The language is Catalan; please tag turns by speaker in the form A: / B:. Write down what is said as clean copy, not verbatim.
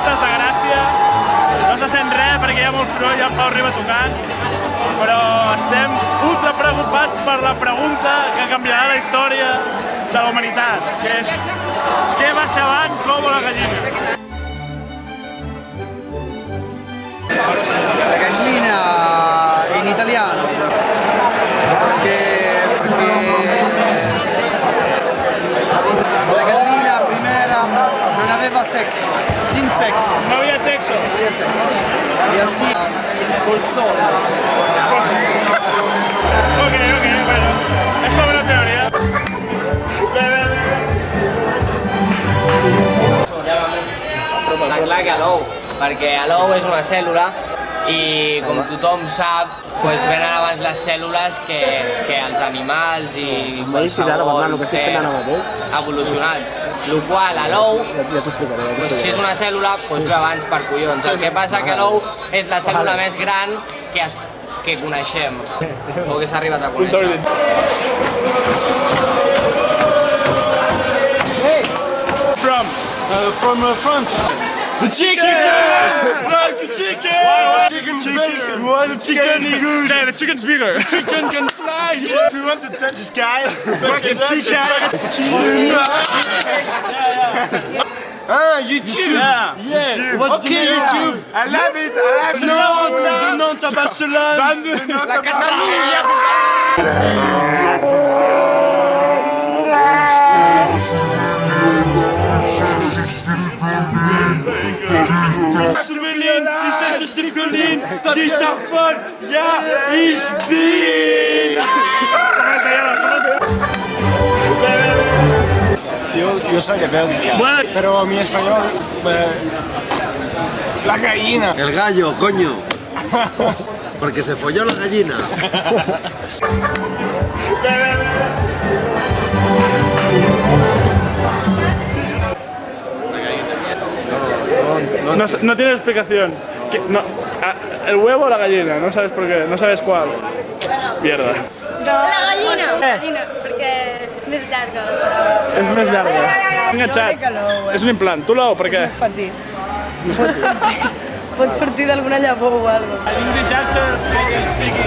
A: festes de Gràcia. No se sent res perquè hi ha molt soroll, el Pau arriba tocant, però estem ultra preocupats per la pregunta que canviarà la història de la humanitat, que és què va ser abans l'ou o la gallina?
B: La gallina in italiano perché la gallina primera non aveva sexo, sin sexo.
A: No había sexo.
B: No había sexo. Y así col sole.
A: Ok, bueno. Es como una teoría.
C: Està clar que l'ou, perquè l'ou és una cèl·lula i com tothom sap, venen abans les cèl·lules que els animals i qualsevol ser evolucionat. El qual a l'ou, si és una cèl·lula, ve abans per collons. El que passa que l'ou és la cèl·lula més gran que coneixem, o que s'ha arribat a conèixer.
A: From France.
D: The chicken! Like the chicken! Why the chicken is good?
A: Yeah, the chicken's bigger.
D: The chicken can fly! If you want to touch the sky, fucking chicken! Ah, YouTube!
A: Yeah.
D: Yeah. What's okay, YouTube? I love it! I love it! De Nantes à Barcelone! La Catalunya! Berlin, die 66 Berlin, die davon, ja, ich bin!
E: Yo soy de Bélgica, pero mi español... la gallina.
F: El gallo, coño. Porque se folló la gallina.
A: No tiene explicación. El huevo o la gallina, no sabes por qué, no sabes cuál. Mierda.
G: La gallina, perquè és més llarga.
A: És més llarga. Enganxat. És un implant. Tu l'ou, per què?
H: És més petit. Pot sortir d'alguna llavor o alguna cosa.
A: Hem deixat que sigui